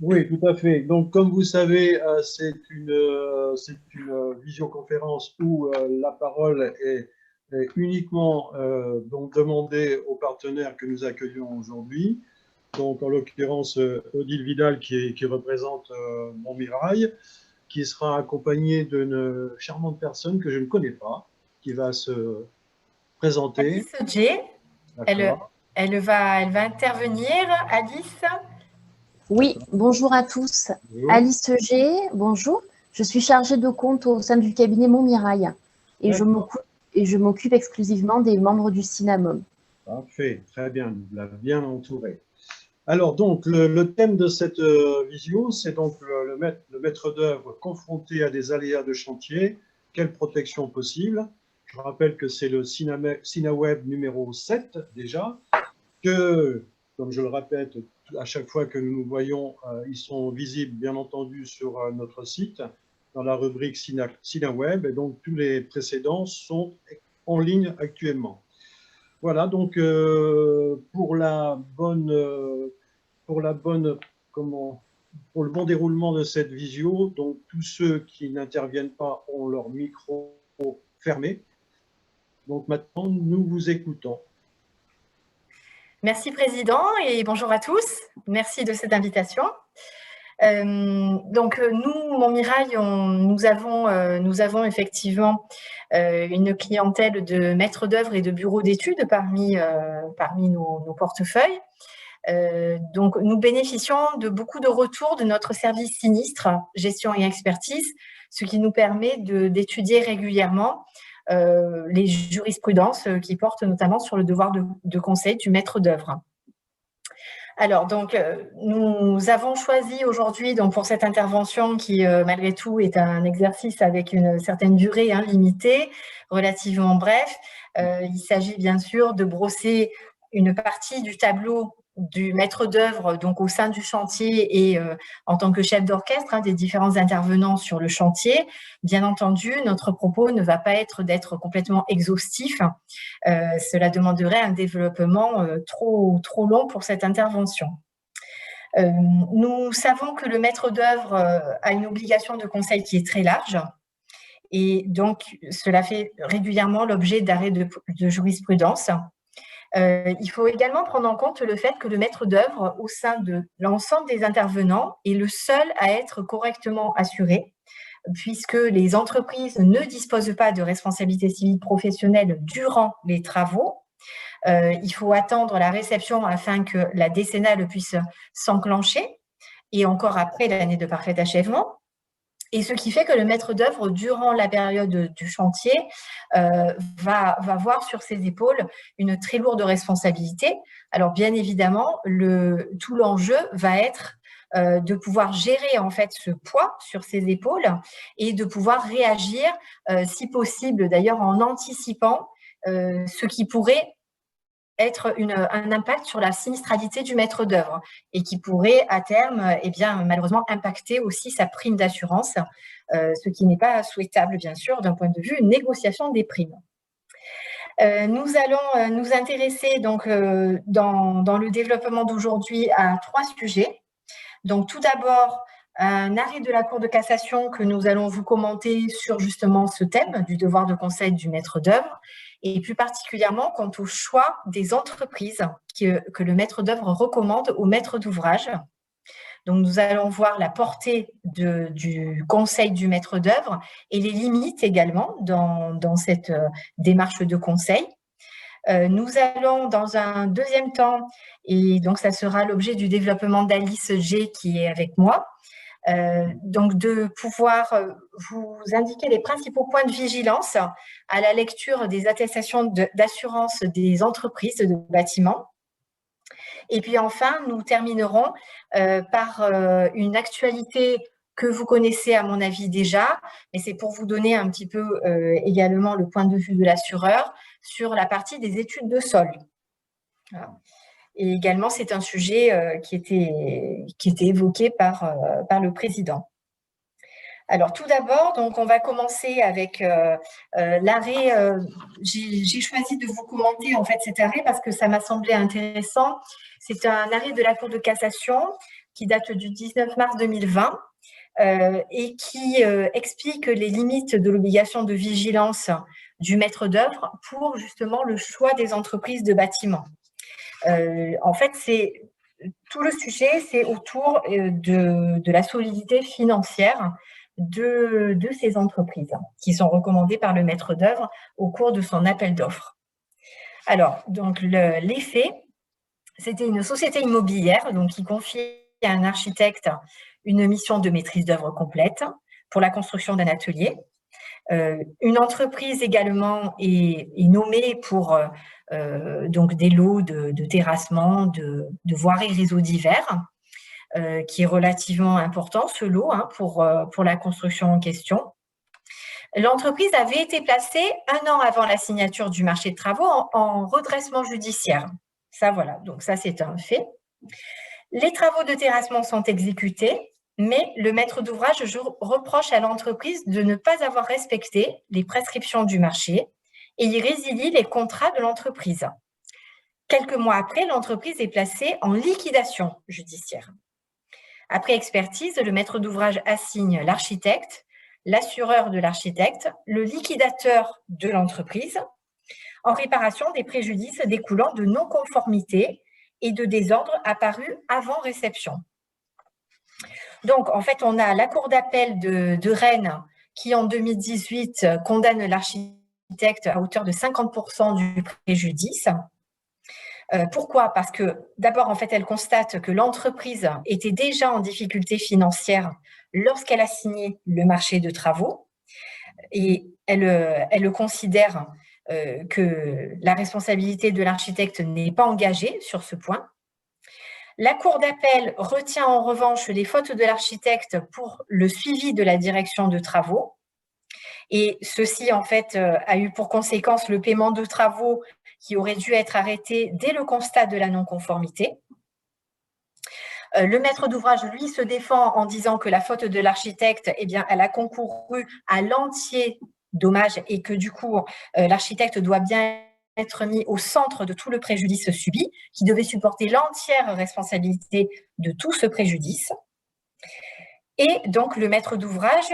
Oui, tout à fait. Donc, comme vous savez, c'est une visioconférence où la parole est uniquement donc demandée aux partenaires que nous accueillons aujourd'hui. Donc, en l'occurrence, Odile Vidal qui représente Montmirail, qui sera accompagnée d'une charmante personne que je ne connais pas, qui va se présenter. Alice J, elle, D'accord, elle va intervenir. Alice, Oui, d'accord. bonjour à tous. Bonjour. Alice G, bonjour. Je suis chargée de compte au sein du cabinet Montmirail et D'accord. je m'occupe exclusivement des membres du Cinnamon. Parfait, très bien, vous l'avez bien entouré. Alors, donc, le thème de cette visio, c'est donc le maître d'œuvre confronté à des aléas de chantier. Quelle protection possible? Je rappelle que c'est le CinaWeb numéro 7 déjà, que, comme je le répète à chaque fois que nous nous voyons, ils sont visibles bien entendu sur notre site, dans la rubrique CinaWeb, et donc tous les précédents sont en ligne actuellement. Voilà, donc pour la bonne, comment, pour le bon déroulement de cette visio, donc tous ceux qui n'interviennent pas ont leur micro fermé. Donc maintenant, nous vous écoutons. merci Président et bonjour à tous. Merci de cette invitation. Donc nous, Montmirail, nous avons effectivement une clientèle de maîtres d'œuvre et de bureaux d'études parmi nos portefeuilles. Donc nous bénéficions de beaucoup de retours de notre service sinistre, gestion et expertise, ce qui nous permet d'étudier régulièrement les jurisprudences qui portent notamment sur le devoir de conseil du maître d'œuvre. Alors, donc, nous avons choisi aujourd'hui, donc, pour cette intervention qui, malgré tout, est un exercice avec une certaine durée limitée, relativement bref. Il s'agit bien sûr de brosser une partie du tableau du maître d'œuvre, donc au sein du chantier et en tant que chef d'orchestre des différents intervenants sur le chantier. Bien entendu, notre propos ne va pas être d'être complètement exhaustif. Cela demanderait un développement trop long pour cette intervention. Nous savons que le maître d'œuvre a une obligation de conseil qui est très large et donc cela fait régulièrement l'objet d'arrêts de jurisprudence. Il faut également prendre en compte le fait que le maître d'œuvre, au sein de l'ensemble des intervenants, est le seul à être correctement assuré, puisque les entreprises ne disposent pas de responsabilité civile professionnelle durant les travaux. Il faut attendre la réception afin que la décennale puisse s'enclencher, et encore après l'année de parfait achèvement. Et ce qui fait que le maître d'œuvre, durant la période du chantier, va voir sur ses épaules une très lourde responsabilité. Alors, bien évidemment, tout l'enjeu va être de pouvoir gérer en fait ce poids sur ses épaules et de pouvoir réagir, si possible d'ailleurs en anticipant ce qui pourrait être un impact sur la sinistralité du maître d'œuvre et qui pourrait à terme, malheureusement, impacter aussi sa prime d'assurance, ce qui n'est pas souhaitable, bien sûr, d'un point de vue négociation des primes. Nous allons nous intéresser donc dans le développement d'aujourd'hui à 3 sujets. Donc, tout d'abord, un arrêt de la Cour de cassation que nous allons vous commenter sur justement ce thème du devoir de conseil du maître d'œuvre et plus particulièrement quant au choix des entreprises que le maître d'œuvre recommande au maître d'ouvrage. Donc, nous allons voir la portée du conseil du maître d'œuvre et les limites également dans cette démarche de conseil. Nous allons dans un deuxième temps, et donc ça sera l'objet du développement d'Alice G qui est avec moi, donc de pouvoir vous indiquer les principaux points de vigilance à la lecture des attestations d'assurance des entreprises de bâtiments. Et puis enfin, nous terminerons par une actualité que vous connaissez à mon avis déjà, mais c'est pour vous donner un petit peu également le point de vue de l'assureur sur la partie des études de sol. Voilà. Et également, c'est un sujet qui était évoqué par le président. Alors, tout d'abord, donc, on va commencer avec l'arrêt. J'ai choisi de vous commenter en fait cet arrêt parce que ça m'a semblé intéressant. C'est un arrêt de la Cour de cassation qui date du 19 mars 2020 et qui explique les limites de l'obligation de vigilance du maître d'œuvre pour justement le choix des entreprises de bâtiments. En fait, tout le sujet, c'est autour de la solidité financière de ces entreprises qui sont recommandées par le maître d'œuvre au cours de son appel d'offres. Alors, donc les faits, c'était une société immobilière donc, qui confiait à un architecte une mission de maîtrise d'œuvre complète pour la construction d'un atelier. Une entreprise également est nommée pour donc des lots de terrassement, de voiries réseaux divers, qui est relativement important ce lot pour la construction en question. L'entreprise avait été placée 1 an avant la signature du marché de travaux en redressement judiciaire. Ça, voilà, donc ça, c'est un fait. Les travaux de terrassement sont exécutés, mais le maître d'ouvrage reproche à l'entreprise de ne pas avoir respecté les prescriptions du marché et il résilie les contrats de l'entreprise. Quelques mois après, l'entreprise est placée en liquidation judiciaire. Après expertise, le maître d'ouvrage assigne l'architecte, l'assureur de l'architecte, le liquidateur de l'entreprise, en réparation des préjudices découlant de non-conformité et de désordre apparus avant réception. Donc, en fait, on a la Cour d'appel de Rennes qui, en 2018, condamne l'architecte à hauteur de 50% du préjudice. Pourquoi? Parce que, d'abord, en fait, elle constate que l'entreprise était déjà en difficulté financière lorsqu'elle a signé le marché de travaux et elle considère que la responsabilité de l'architecte n'est pas engagée sur ce point. La Cour d'appel retient en revanche les fautes de l'architecte pour le suivi de la direction de travaux. Et ceci, en fait, a eu pour conséquence le paiement de travaux qui auraient dû être arrêtés dès le constat de la non-conformité. Le maître d'ouvrage, lui, se défend en disant que la faute de l'architecte, eh bien, elle a concouru à l'entier dommage et que du coup, l'architecte doit bien être mis au centre de tout le préjudice subi, qui devait supporter l'entière responsabilité de tout ce préjudice. Et donc, le maître d'ouvrage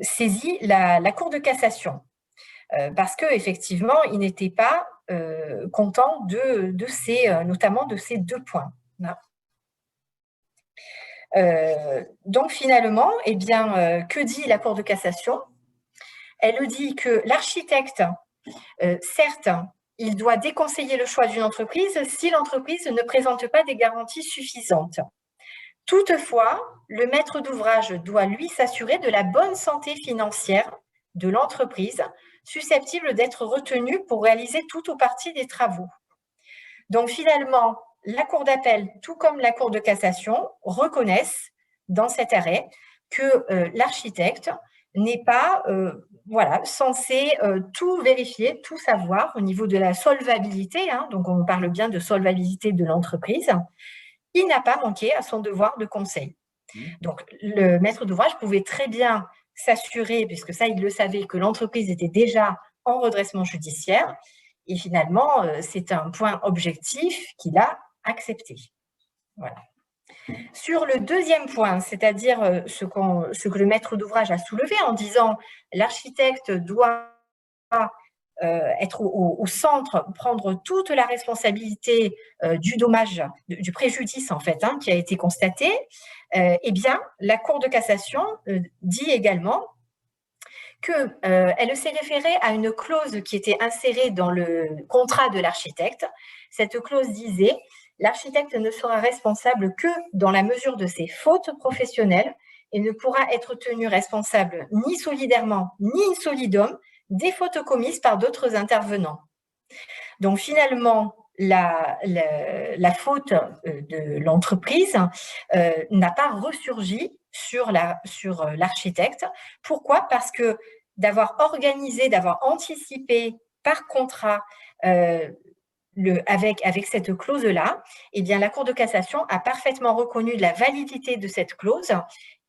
saisit la Cour de cassation parce qu'effectivement, il n'était pas content notamment de ces 2 points. Donc, finalement, eh bien, que dit la Cour de cassation? Elle dit que l'architecte, certes, il doit déconseiller le choix d'une entreprise si l'entreprise ne présente pas des garanties suffisantes. Toutefois, le maître d'ouvrage doit, lui, s'assurer de la bonne santé financière de l'entreprise susceptible d'être retenue pour réaliser tout ou partie des travaux. Donc, finalement, la Cour d'appel, tout comme la Cour de cassation, reconnaissent dans cet arrêt que l'architecte n'est pas censé tout vérifier, tout savoir au niveau de la solvabilité, donc on parle bien de solvabilité de l'entreprise. Il n'a pas manqué à son devoir de conseil. Donc, le maître d'ouvrage pouvait très bien s'assurer, puisque ça, il le savait, que l'entreprise était déjà en redressement judiciaire. Et finalement, c'est un point objectif qu'il a accepté. Voilà. Sur le deuxième point, c'est-à-dire ce que le maître d'ouvrage a soulevé en disant l'architecte doit être au centre, prendre toute la responsabilité du dommage, du préjudice en fait, qui a été constaté, eh bien, la Cour de cassation dit également qu'elle s'est référée à une clause qui était insérée dans le contrat de l'architecte. Cette clause disait « L'architecte ne sera responsable que dans la mesure de ses fautes professionnelles et ne pourra être tenu responsable ni solidairement ni in solidum des fautes commises par d'autres intervenants. » Donc finalement, la faute de l'entreprise n'a pas ressurgi sur l'architecte. Pourquoi? Parce que d'avoir organisé, d'avoir anticipé par contrat avec cette clause-là, eh bien, la Cour de cassation a parfaitement reconnu la validité de cette clause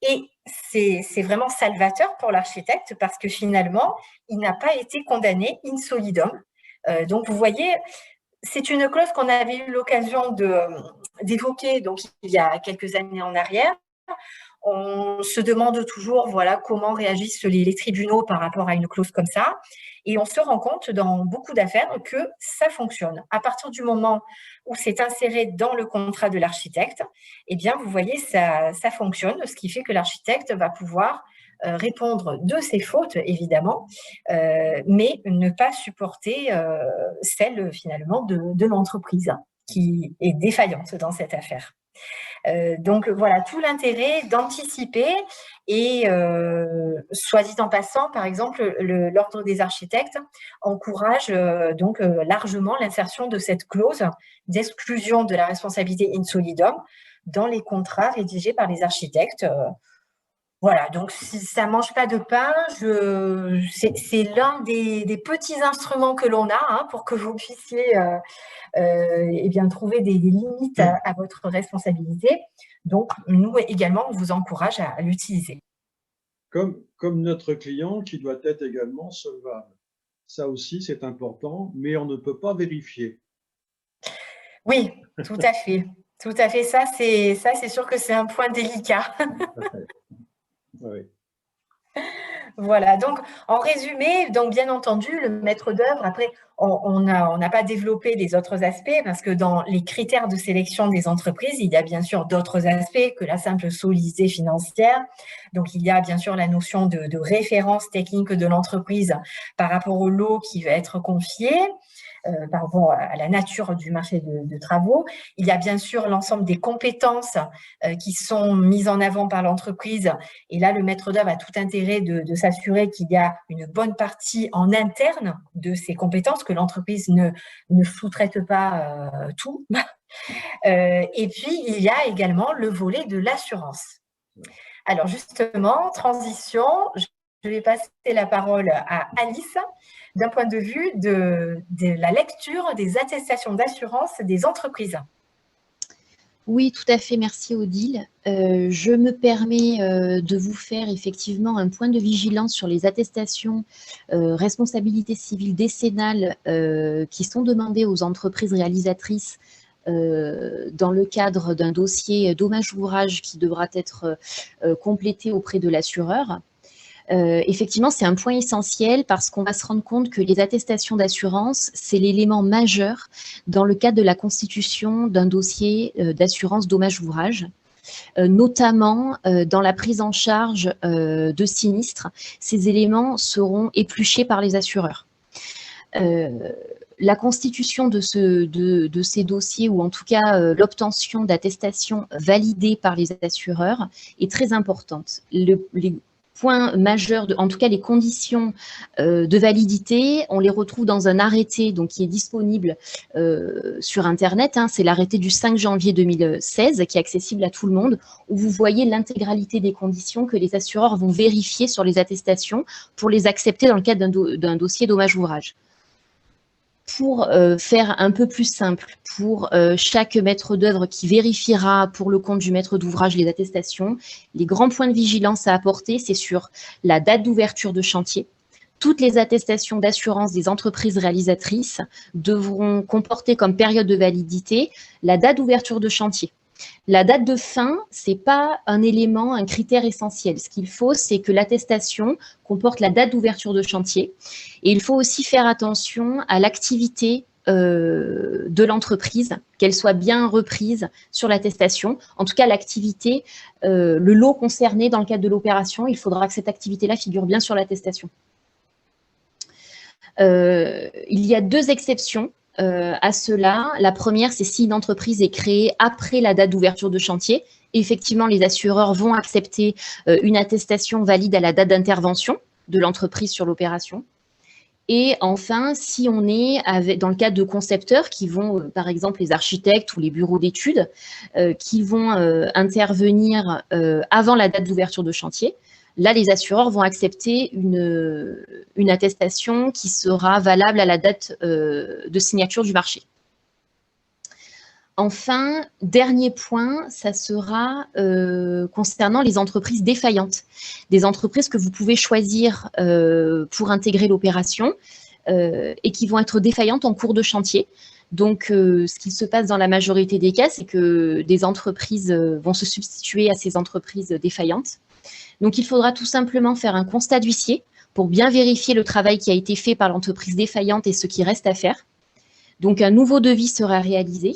et c'est vraiment salvateur pour l'architecte parce que finalement, il n'a pas été condamné in solidum. Donc, vous voyez, c'est une clause qu'on avait eu l'occasion d'évoquer donc il y a quelques années en arrière. On se demande toujours voilà, comment réagissent les tribunaux par rapport à une clause comme ça. Et on se rend compte dans beaucoup d'affaires que ça fonctionne. À partir du moment où c'est inséré dans le contrat de l'architecte, eh bien, vous voyez, ça fonctionne, ce qui fait que l'architecte va pouvoir répondre de ses fautes, évidemment, mais ne pas supporter celle, finalement, de l'entreprise qui est défaillante dans cette affaire. Donc voilà, tout l'intérêt d'anticiper et soit dit en passant, par exemple, l'Ordre des architectes encourage donc largement l'insertion de cette clause d'exclusion de la responsabilité in solidum dans les contrats rédigés par les architectes. Voilà, donc si ça ne mange pas de pain, c'est l'un des petits instruments que l'on a pour que vous puissiez eh bien, trouver des limites à votre responsabilité. Donc, nous également, on vous encourage à l'utiliser. Comme notre client qui doit être également solvable. Ça aussi, c'est important, mais on ne peut pas vérifier. Oui, tout à fait. Tout à fait. Ça, c'est sûr que c'est un point délicat. Oui. Voilà, donc en résumé, donc bien entendu, le maître d'œuvre, après, on n'a pas développé les autres aspects parce que dans les critères de sélection des entreprises, il y a bien sûr d'autres aspects que la simple solidité financière. Donc, il y a bien sûr la notion de référence technique de l'entreprise par rapport au lot qui va être confié. Par rapport à la nature du marché de travaux. Il y a bien sûr l'ensemble des compétences qui sont mises en avant par l'entreprise. Et là, le maître d'œuvre a tout intérêt de s'assurer qu'il y a une bonne partie en interne de ces compétences, que l'entreprise ne sous-traite pas tout. Et puis, il y a également le volet de l'assurance. Alors justement, transition, je vais passer la parole à Alice d'un point de vue de la lecture des attestations d'assurance des entreprises. Oui, tout à fait, merci Odile. Je me permets de vous faire effectivement un point de vigilance sur les attestations responsabilité civile décennale qui sont demandées aux entreprises réalisatrices dans le cadre d'un dossier dommage-ouvrage qui devra être complété auprès de l'assureur. Effectivement, c'est un point essentiel parce qu'on va se rendre compte que les attestations d'assurance, c'est l'élément majeur dans le cadre de la constitution d'un dossier d'assurance dommage-ouvrage. Notamment dans la prise en charge de sinistres, ces éléments seront épluchés par les assureurs. La constitution de ces dossiers, ou en tout cas l'obtention d'attestations validées par les assureurs, est très importante. Les points majeurs, en tout cas les conditions de validité, on les retrouve dans un arrêté donc, qui est disponible sur Internet. C'est l'arrêté du 5 janvier 2016 qui est accessible à tout le monde, où vous voyez l'intégralité des conditions que les assureurs vont vérifier sur les attestations pour les accepter dans le cadre d'un dossier dommage-ouvrage. Pour faire un peu plus simple, pour chaque maître d'œuvre qui vérifiera pour le compte du maître d'ouvrage les attestations, les grands points de vigilance à apporter, c'est sur la date d'ouverture de chantier. Toutes les attestations d'assurance des entreprises réalisatrices devront comporter comme période de validité la date d'ouverture de chantier. La date de fin, ce n'est pas un élément, un critère essentiel. Ce qu'il faut, c'est que l'attestation comporte la date d'ouverture de chantier. Et il faut aussi faire attention à l'activité de l'entreprise, qu'elle soit bien reprise sur l'attestation. En tout cas, l'activité, le lot concerné dans le cadre de l'opération, il faudra que cette activité-là figure bien sur l'attestation. Il y a deux exceptions à cela. La première, c'est si une entreprise est créée après la date d'ouverture de chantier. Effectivement, les assureurs vont accepter une attestation valide à la date d'intervention de l'entreprise sur l'opération. Et enfin, si on est dans le cadre de concepteurs qui vont, par exemple les architectes ou les bureaux d'études, qui vont intervenir avant la date d'ouverture de chantier, là, les assureurs vont accepter une attestation qui sera valable à la date de signature du marché. Enfin, dernier point, ça sera concernant les entreprises défaillantes. Des entreprises que vous pouvez choisir pour intégrer l'opération et qui vont être défaillantes en cours de chantier. Donc, ce qui se passe dans la majorité des cas, c'est que des entreprises vont se substituer à ces entreprises défaillantes. Donc, il faudra tout simplement faire un constat d'huissier pour bien vérifier le travail qui a été fait par l'entreprise défaillante et ce qui reste à faire. Donc, un nouveau devis sera réalisé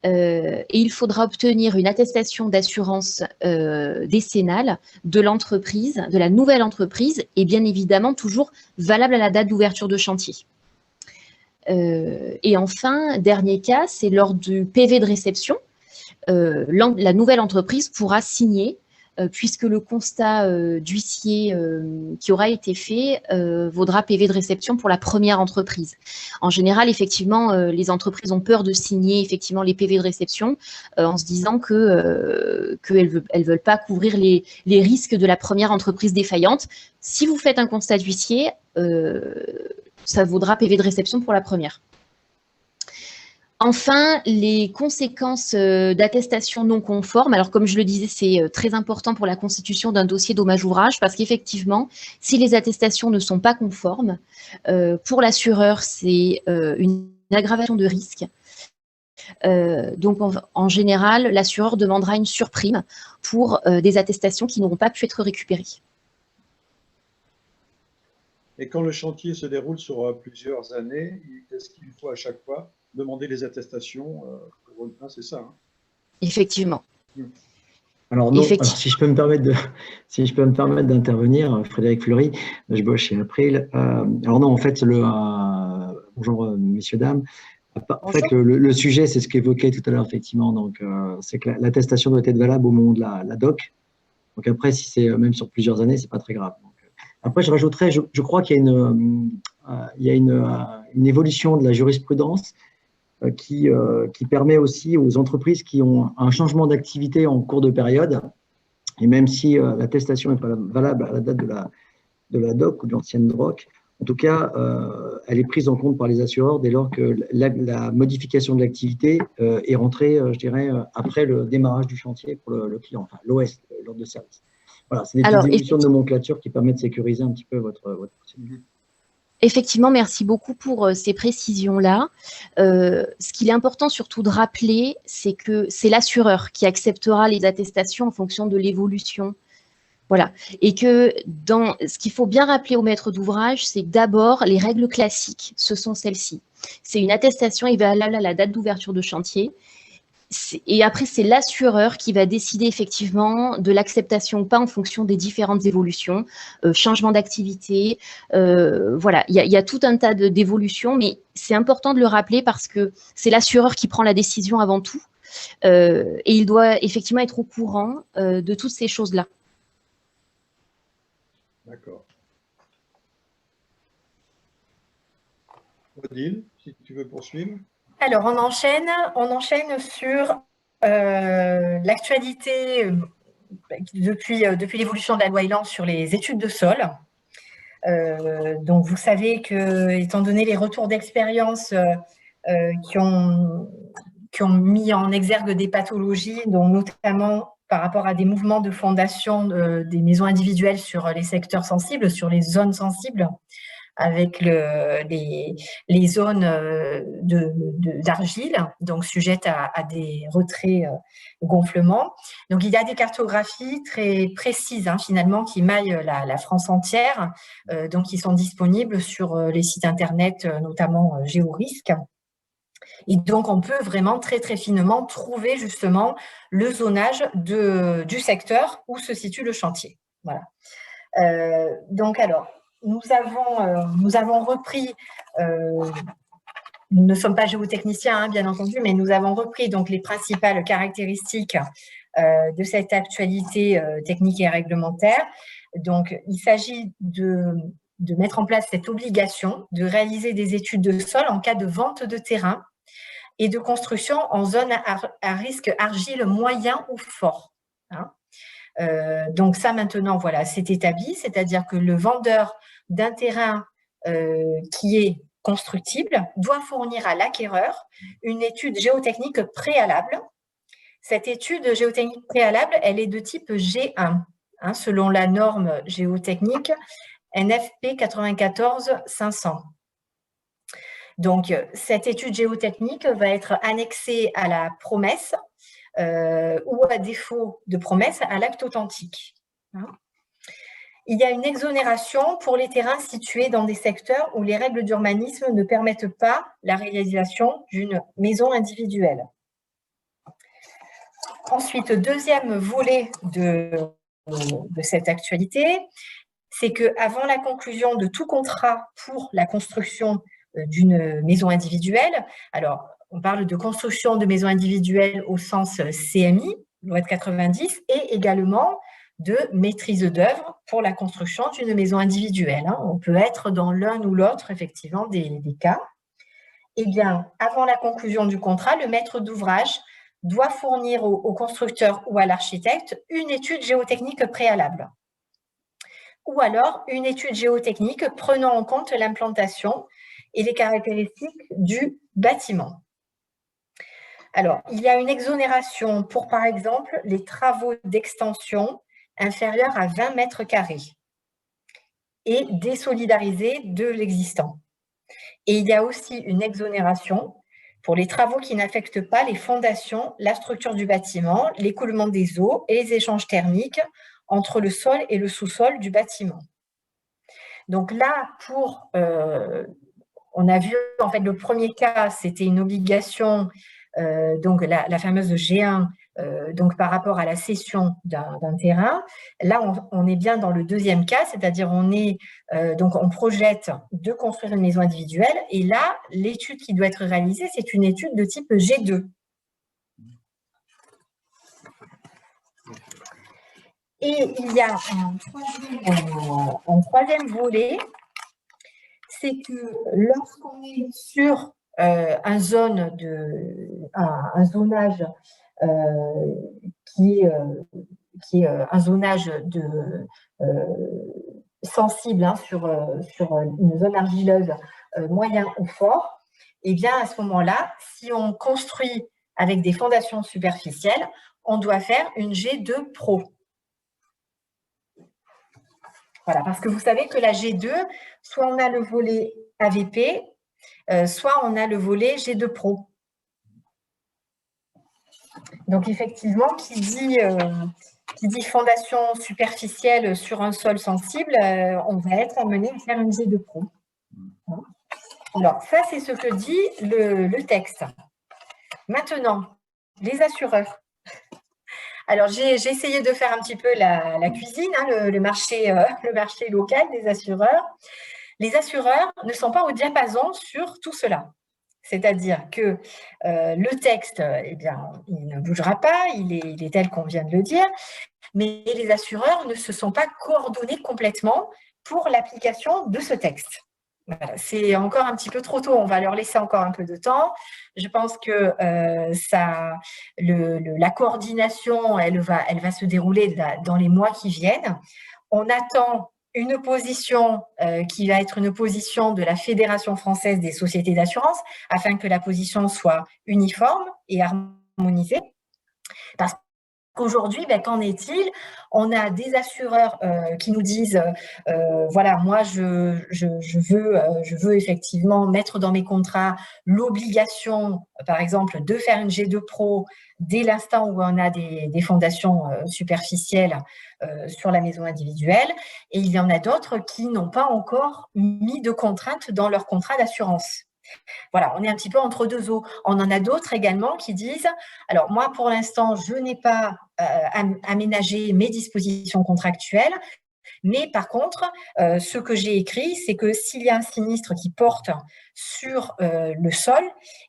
et il faudra obtenir une attestation d'assurance décennale de l'entreprise, de la nouvelle entreprise, et bien évidemment toujours valable à la date d'ouverture de chantier. Et enfin, dernier cas, c'est lors du PV de réception, la nouvelle entreprise pourra signer, puisque le constat d'huissier qui aura été fait vaudra PV de réception pour la première entreprise. En général, effectivement, les entreprises ont peur de signer effectivement les PV de réception en se disant qu'elles ne veulent pas couvrir les risques de la première entreprise défaillante. Si vous faites un constat d'huissier, ça vaudra PV de réception pour la première. Enfin, les conséquences d'attestation non conforme. Alors, comme je le disais, c'est très important pour la constitution d'un dossier dommage-ouvrage parce qu'effectivement, si les attestations ne sont pas conformes, pour l'assureur, c'est une aggravation de risque. Donc, en général, l'assureur demandera une surprime pour des attestations qui n'auront pas pu être récupérées. Et quand le chantier se déroule sur plusieurs années, est-ce qu'il faut à chaque fois demander les attestations c'est ça, hein? Effectivement. Alors non, alors, si je peux me permettre d'intervenir, Frédéric Fleury, je bosse chez April. Alors non, en fait, bonjour messieurs, dames. En fait, le sujet, c'est ce qu'évoquait tout à l'heure, effectivement. Donc, c'est que l'attestation doit être valable au moment de la doc. Donc après, si c'est même sur plusieurs années, c'est pas très grave. Donc, après, je rajouterais, je crois qu'il y a une évolution de la jurisprudence qui permet aussi aux entreprises qui ont un changement d'activité en cours de période, et même si l'attestation n'est pas valable à la date de la DOC ou de l'ancienne DROC, en tout cas, elle est prise en compte par les assureurs dès lors que la modification de l'activité est rentrée, je dirais, après le démarrage du chantier pour le client, enfin l'OS, l'ordre de service. Voilà, c'est des petites évolutions de nomenclature qui permettent de sécuriser un petit peu votre procédure. Effectivement, merci beaucoup pour ces précisions-là. Ce qu'il est important surtout de rappeler, c'est que c'est l'assureur qui acceptera les attestations en fonction de l'évolution. Voilà. Et que ce qu'il faut bien rappeler au maître d'ouvrage, c'est que d'abord, les règles classiques, ce sont celles-ci. C'est une attestation est valable à la date d'ouverture de chantier. Et après, c'est l'assureur qui va décider effectivement de l'acceptation ou pas en fonction des différentes évolutions, changement d'activité. Voilà, il y a tout un tas d'évolutions, mais c'est important de le rappeler parce que c'est l'assureur qui prend la décision avant tout. Et il doit effectivement être au courant de toutes ces choses-là. D'accord. Odile, si tu veux poursuivre. Alors, on enchaîne sur l'actualité depuis l'évolution de la loi Elan sur les études de sol. Donc, vous savez que, étant donné les retours d'expérience qui ont mis en exergue des pathologies, dont notamment par rapport à des mouvements de fondation des maisons individuelles sur les secteurs sensibles, sur les zones sensibles, avec les zones d'argile, donc sujettes à des retraits gonflements. Donc, il y a des cartographies très précises, hein, finalement, qui maillent la France entière, donc qui sont disponibles sur les sites internet, notamment Géorisque. Et donc, on peut vraiment très, très finement trouver justement le zonage du secteur où se situe le chantier. Voilà. Donc, alors, nous avons repris, nous ne sommes pas géotechniciens, hein, bien entendu, mais nous avons repris donc les principales caractéristiques de cette actualité technique et réglementaire. Donc, il s'agit de mettre en place cette obligation de réaliser des études de sol en cas de vente de terrain et de construction en zone à risque argile moyen ou fort. Hein. Donc ça, maintenant, voilà, c'est établi, c'est-à-dire que le vendeur d'un terrain qui est constructible doit fournir à l'acquéreur une étude géotechnique préalable. Cette étude géotechnique préalable, elle est de type G1, hein, selon la norme géotechnique NFP 94 500. Donc, cette étude géotechnique va être annexée à la promesse ou à défaut de promesse à l'acte authentique. Il y a une exonération pour les terrains situés dans des secteurs où les règles d'urbanisme ne permettent pas la réalisation d'une maison individuelle. Ensuite, deuxième volet de cette actualité, c'est qu'avant la conclusion de tout contrat pour la construction d'une maison individuelle, alors on parle de construction de maison individuelle au sens CMI, loi de 90, et également de maîtrise d'œuvre pour la construction d'une maison individuelle. On peut être dans l'un ou l'autre, effectivement, des cas. Eh bien, avant la conclusion du contrat, le maître d'ouvrage doit fournir au constructeur ou à l'architecte une étude géotechnique préalable. Ou alors une étude géotechnique prenant en compte l'implantation et les caractéristiques du bâtiment. Alors, il y a une exonération pour, par exemple, les travaux d'extension inférieurs à 20 mètres carrés et désolidarisés de l'existant. Et il y a aussi une exonération pour les travaux qui n'affectent pas les fondations, la structure du bâtiment, l'écoulement des eaux et les échanges thermiques entre le sol et le sous-sol du bâtiment. Donc là, on a vu, en fait, le premier cas, c'était une obligation, donc la fameuse G1, donc par rapport à la cession d'un terrain. Là, on est bien dans le deuxième cas, c'est-à-dire donc on projette de construire une maison individuelle, et là, l'étude qui doit être réalisée, c'est une étude de type G2. Et il y a un troisième volet, c'est que lorsqu'on est sur un zonage qui est un zonage sensible sur une zone argileuse moyen ou fort, et bien à ce moment-là, si on construit avec des fondations superficielles, on doit faire une G2 Pro. Voilà, parce que vous savez que la G2, soit on a le volet AVP, soit on a le volet G2 Pro. Donc effectivement, qui dit fondation superficielle sur un sol sensible, on va être amené à faire une G2 Pro. Alors ça, c'est ce que dit le texte. Maintenant, les assureurs. Alors, j'ai essayé de faire un petit peu la cuisine, le marché local des assureurs. Les assureurs ne sont pas au diapason sur tout cela. C'est-à-dire que le texte, eh bien, il ne bougera pas, il est tel qu'on vient de le dire, mais les assureurs ne se sont pas coordonnés complètement pour l'application de ce texte. Voilà, c'est encore un petit peu trop tôt, on va leur laisser encore un peu de temps. Je pense que la coordination, elle va se dérouler dans les mois qui viennent. On attend une position qui va être une position de la Fédération française des sociétés d'assurance, afin que la position soit uniforme et harmonisée. Parce qu'aujourd'hui, qu'en est-il? On a des assureurs qui nous disent voilà, moi je veux effectivement mettre dans mes contrats l'obligation, par exemple, de faire une G2 Pro dès l'instant où on a des fondations superficielles sur la maison individuelle, et il y en a d'autres qui n'ont pas encore mis de contraintes dans leur contrat d'assurance. Voilà, on est un petit peu entre deux eaux. On en a d'autres également qui disent, alors moi pour l'instant je n'ai pas aménagé mes dispositions contractuelles, mais par contre, ce que j'ai écrit, c'est que s'il y a un sinistre qui porte sur le sol,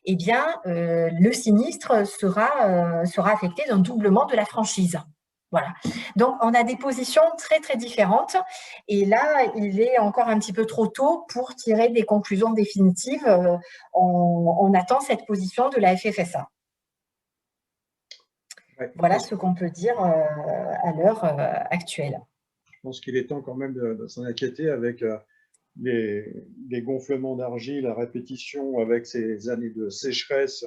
eh bien le sinistre sera affecté d'un doublement de la franchise. Voilà. Donc, on a des positions très, très différentes. Et là, il est encore un petit peu trop tôt pour tirer des conclusions définitives. On attend cette position de la FFSA. Ouais, voilà ce qu'on peut dire à l'heure actuelle. Je pense qu'il est temps quand même de s'en inquiéter avec les gonflements d'argile à répétition, avec ces années de sécheresse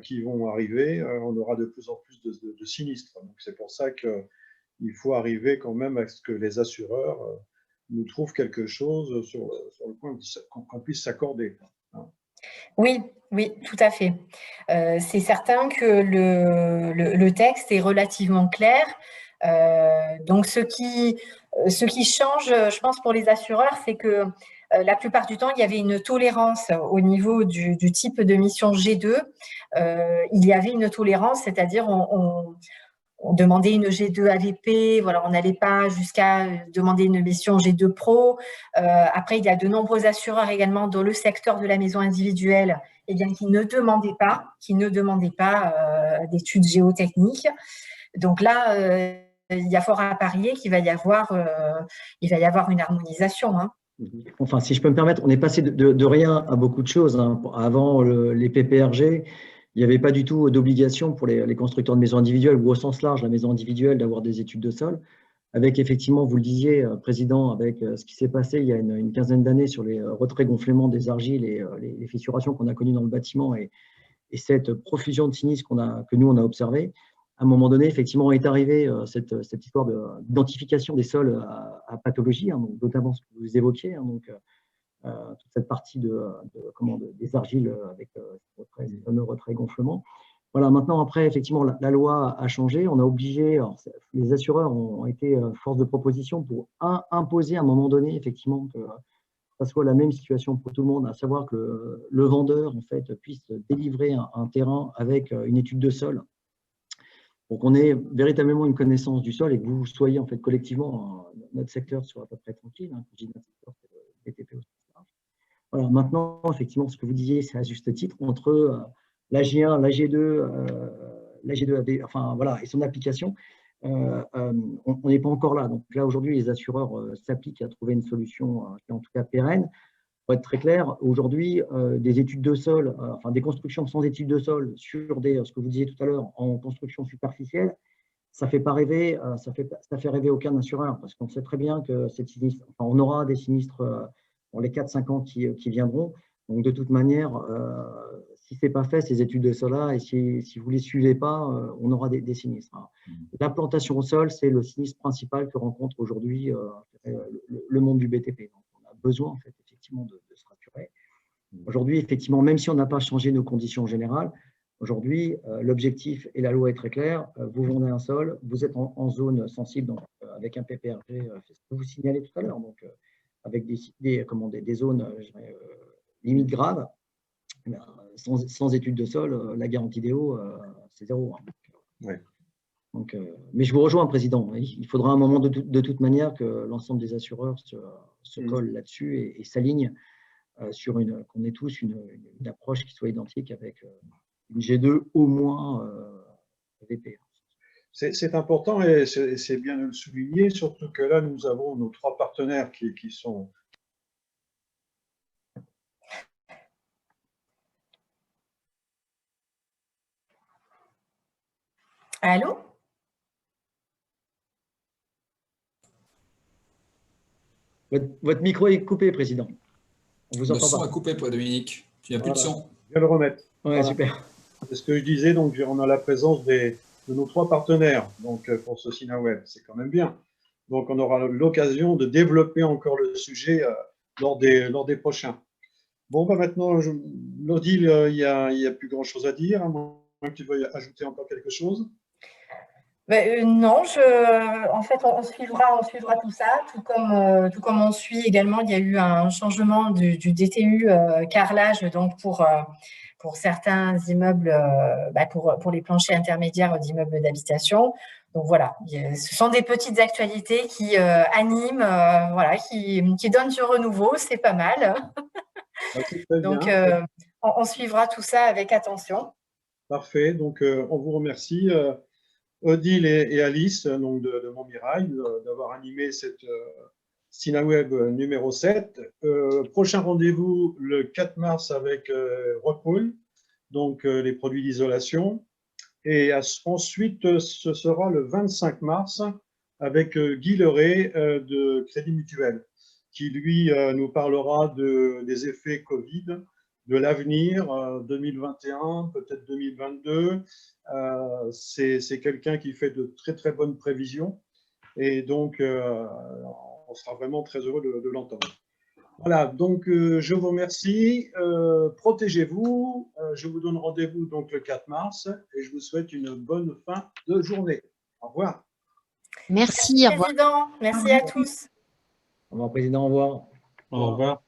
qui vont arriver, on aura de plus en plus de sinistres. Donc c'est pour ça qu'il faut arriver quand même à ce que les assureurs nous trouvent quelque chose sur le point qu'on puisse s'accorder. Oui, oui, tout à fait. C'est certain que le texte est relativement clair. Donc, ce qui change, je pense, pour les assureurs, c'est que la plupart du temps, il y avait une tolérance au niveau du type de mission G2. Il y avait une tolérance, c'est-à-dire on demandait une G2 AVP, voilà, on n'allait pas jusqu'à demander une mission G2 Pro. Après, il y a de nombreux assureurs également dans le secteur de la maison individuelle, eh bien, qui ne demandaient pas d'études géotechniques. Donc là, il y a fort à parier qu'il va y avoir une harmonisation. Hein. Enfin, si je peux me permettre, on est passé de rien à beaucoup de choses. Hein. Avant les PPRG, il n'y avait pas du tout d'obligation pour les constructeurs de maisons individuelles ou au sens large, la maison individuelle, d'avoir des études de sol. Avec effectivement, vous le disiez, Président, avec ce qui s'est passé il y a une quinzaine d'années sur les retraits-gonflements des argiles et les fissurations qu'on a connues dans le bâtiment et cette profusion de sinistres que nous, on a observé, à un moment donné, effectivement, est arrivée cette histoire d'identification des sols à pathologie, hein, donc, notamment ce que vous évoquiez, hein, donc toute cette partie des argiles avec ces fameux retraits-gonflements. Voilà, maintenant, après, effectivement, la loi a changé. On a obligé, alors, les assureurs ont été force de proposition pour imposer à un moment donné, effectivement, que ça soit la même situation pour tout le monde, à savoir que le vendeur, en fait, puisse délivrer un terrain avec une étude de sol pour qu'on ait véritablement une connaissance du sol et que vous soyez, en fait, collectivement, notre secteur soit à peu près tranquille. Hein, je dis notre secteur, c'est le BTP aussi. Voilà, maintenant, effectivement, ce que vous disiez, c'est à juste titre, entre l'AG1, l'AG2, enfin voilà, et son application, on n'est pas encore là. Donc là, aujourd'hui, les assureurs s'appliquent à trouver une solution qui est en tout cas pérenne. Pour être très clair, aujourd'hui, des études de sol, enfin des constructions sans études de sol sur ce que vous disiez tout à l'heure, en construction superficielle, ça fait pas rêver, ça fait rêver aucun assureur, parce qu'on sait très bien que on aura des sinistres dans les 4-5 ans qui viendront. Donc, de toute manière, si ce n'est pas fait, ces études de sol-là, et si vous ne les suivez pas, on aura des sinistres. Hein. L'implantation au sol, c'est le sinistre principal que rencontre aujourd'hui le monde du BTP. Donc, on a besoin, en fait, effectivement, de se rassurer. Aujourd'hui, effectivement, même si on n'a pas changé nos conditions générales, aujourd'hui, l'objectif et la loi est très claire. Vous vendez un sol, vous êtes en zone sensible, donc, avec un PPRG, c'est ce que vous signalez tout à l'heure, donc avec des zones limite graves, sans étude de sol, la garantie DO, c'est zéro. Hein. Ouais. Donc, mais je vous rejoins, Président. Il faudra un moment de toute manière que l'ensemble des assureurs se collent là-dessus et s'alignent sur qu'on ait tous une approche qui soit identique avec une G2 au moins VP. C'est important et c'est bien de le souligner, surtout que là, nous avons nos 3 partenaires qui sont… Allô? Votre micro est coupé, Président. On vous entend pas. Le son est coupé, pour Dominique. Tu n'as plus de son. Je vais le remettre. Ouais, voilà. Super. C'est ce que je disais, donc on a la présence de nos 3 partenaires donc, pour ce SINAWeb, c'est quand même bien. Donc on aura l'occasion de développer encore le sujet lors des prochains. Bon, bah maintenant, Odile, il n'y a plus grand-chose à dire, à moins que tu veuilles ajouter encore quelque chose. Non, en fait, on suivra tout ça, tout comme on suit également. Il y a eu un changement du DTU carrelage, donc pour certains immeubles, pour les planchers intermédiaires d'immeubles d'habitation. Donc voilà, ce sont des petites actualités qui animent, voilà, qui donnent du renouveau, c'est pas mal. Donc on suivra tout ça avec attention. Parfait, donc on vous remercie. Odile et Alice, donc de Montmirail, d'avoir animé cette SINAWeb numéro 7. Prochain rendez-vous le 4 mars avec Rockwool, donc les produits d'isolation. Et ensuite, ce sera le 25 mars avec Guy Leray de Crédit Mutuel, qui lui nous parlera des effets Covid, de l'avenir 2021, peut-être 2022. C'est quelqu'un qui fait de très très bonnes prévisions et donc on sera vraiment très heureux de l'entendre. Voilà, donc je vous remercie. Protégez-vous. Je vous donne rendez-vous donc le 4 mars et je vous souhaite une bonne fin de journée. Au revoir. Merci, au revoir. Président. Merci à tous. Au revoir, Président. Au revoir. Au revoir.